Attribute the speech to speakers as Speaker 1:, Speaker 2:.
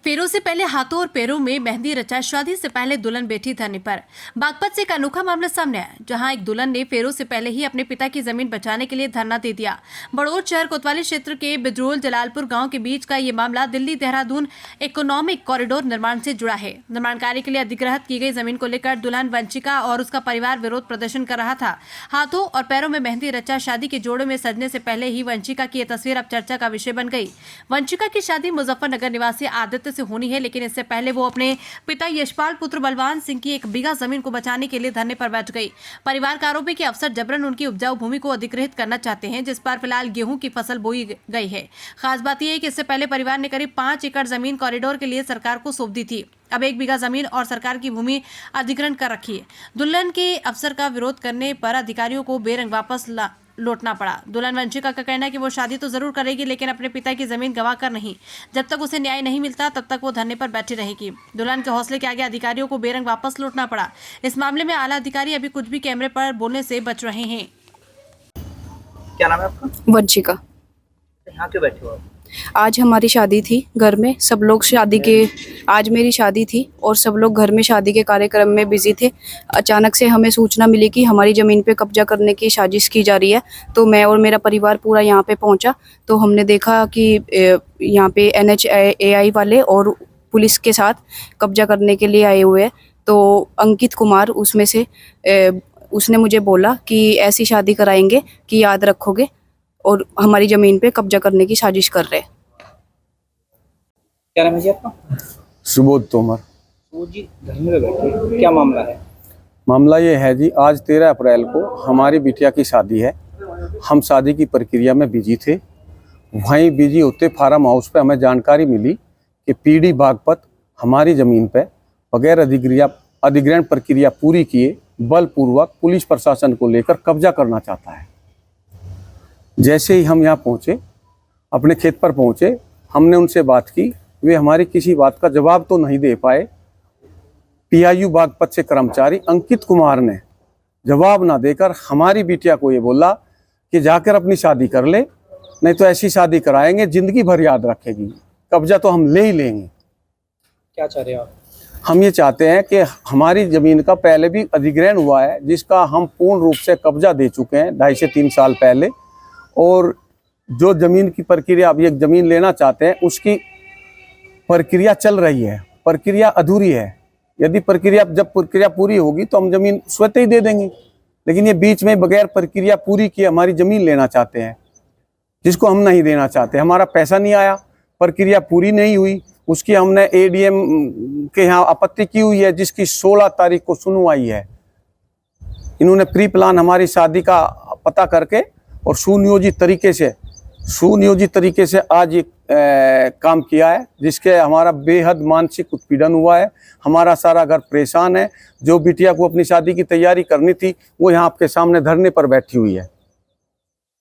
Speaker 1: फेरों से पहले हाथों और पैरों में मेहंदी रचा, शादी से पहले दुल्हन बैठी धरने पर। बागपत से एक अनोखा मामला सामने आया, जहां एक दुल्हन ने फेरों से पहले ही अपने पिता की जमीन बचाने के लिए धरना दे दिया। बड़ौद शहर कोतवाली क्षेत्र के बिजरोल जलालपुर गांव के बीच का ये मामला दिल्ली देहरादून इकोनॉमिक कॉरिडोर निर्माण से जुड़ा है। निर्माण कार्य के लिए अधिग्रहित की गई जमीन को लेकर दुल्हन वंशिका और उसका परिवार विरोध प्रदर्शन कर रहा था। हाथों और पैरों में मेहंदी रचा शादी के जोड़ों में सजने से पहले ही वंशिका की यह तस्वीर अब चर्चा का विषय बन गई। वंशिका की शादी मुजफ्फरनगर निवासी आदित्य से होनी है, लेकिन इससे पहले वो अपने पिता यशपाल पुत्र बलवान सिंह की 1 बीघा जमीन को बचाने के लिए धरने पर बैठ गई। परिवार का आरोप है कि अफसर जबरन उनकी उपजाऊ भूमि को अधिग्रहित करना चाहते हैं, जिस पर फिलहाल गेहूं की फसल बोई गई है। खास बात यह है कि इससे पहले परिवार ने करीब 5 एकड़ जमीन कॉरिडोर के लिए सरकार को सौंप दी थी। अब 1 बीघा जमीन और सरकार की भूमि अधिग्रहण कर रखी है। दुल्हन के अफसर का विरोध करने पर अधिकारियों को बेरंग वापस लौटना पड़ा। दुल्हन वंशिका का कहना है कि वो शादी तो जरूर करेगी, लेकिन अपने पिता की जमीन गंवा कर नहीं। जब तक उसे न्याय नहीं मिलता तब तक वो धरने पर बैठी रहेगी। दुल्हन के हौसले के आगे अधिकारियों को बेरंग वापस लौटना पड़ा। इस मामले में आला अधिकारी अभी कुछ भी कैमरे पर बोलने से बच रहे हैं।
Speaker 2: क्या नाम है आपका?
Speaker 3: वंशिका।
Speaker 2: यहाँ क्यों बैठे हो आप?
Speaker 3: आज हमारी शादी थी घर में, सब लोग शादी के आज मेरी शादी थी और सब लोग घर में शादी के कार्यक्रम में बिजी थे। अचानक से हमें सूचना मिली कि हमारी ज़मीन पे कब्जा करने की साजिश की जा रही है, तो मैं और मेरा परिवार पूरा यहाँ पे पहुँचा। तो हमने देखा कि यहाँ पे NHAI वाले और पुलिस के साथ कब्जा करने के लिए आए हुए हैं। तो अंकित कुमार उसमें से उसने मुझे बोला कि ऐसी शादी कराएंगे कि याद रखोगे, और हमारी ज़मीन पे कब्जा करने की साजिश कर रहे हैं।
Speaker 2: क्या नाम है जी आपका?
Speaker 4: सुबोध तोमर।
Speaker 2: वो जी धरने पे बैठे, क्या मामला है?
Speaker 4: मामला ये है जी, आज 13 अप्रैल को हमारी बिटिया की शादी है। हम शादी की प्रक्रिया में बिजी थे। वहीं बिजी होते फार्म हाउस पे हमें जानकारी मिली कि PD बागपत हमारी ज़मीन पे बगैर अधिग्रहण प्रक्रिया पूरी किए बलपूर्वक पुलिस प्रशासन को लेकर कब्जा करना चाहता है। जैसे ही हम यहाँ पहुँचे, अपने खेत पर पहुँचे, हमने उनसे बात की। वे हमारी किसी बात का जवाब तो नहीं दे पाए। PIU बागपत से कर्मचारी अंकित कुमार ने जवाब ना देकर हमारी बिटिया को ये बोला कि जाकर अपनी शादी कर ले, नहीं तो ऐसी शादी कराएंगे जिंदगी भर याद रखेगी, कब्जा तो हम ले ही लेंगे।
Speaker 2: क्या चाह रहे हो आप? हम
Speaker 4: ये चाहते हैं कि हमारी ज़मीन का पहले भी अधिग्रहण हुआ है, जिसका हम पूर्ण रूप से कब्जा दे चुके हैं 2.5 से 3 साल पहले, और जो ज़मीन की प्रक्रिया अभी एक ज़मीन लेना चाहते हैं उसकी प्रक्रिया चल रही है, प्रक्रिया अधूरी है। यदि जब प्रक्रिया पूरी होगी तो हम ज़मीन स्वतः ही दे देंगे, लेकिन ये बीच में बगैर प्रक्रिया पूरी किए हमारी ज़मीन लेना चाहते हैं, जिसको हम नहीं देना चाहते। हमारा पैसा नहीं आया, प्रक्रिया पूरी नहीं हुई, उसकी हमने ADM के यहाँ आपत्ति की हुई है, जिसकी 16 तारीख को सुनवाई है। इन्होंने प्री प्लान हमारी शादी का पता करके और सुनियोजित तरीके से आज ये काम किया है, जिसके हमारा बेहद मानसिक उत्पीड़न हुआ है। हमारा सारा घर परेशान है। जो बिटिया को अपनी शादी की तैयारी करनी थी वो यहाँ आपके सामने धरने पर बैठी हुई है।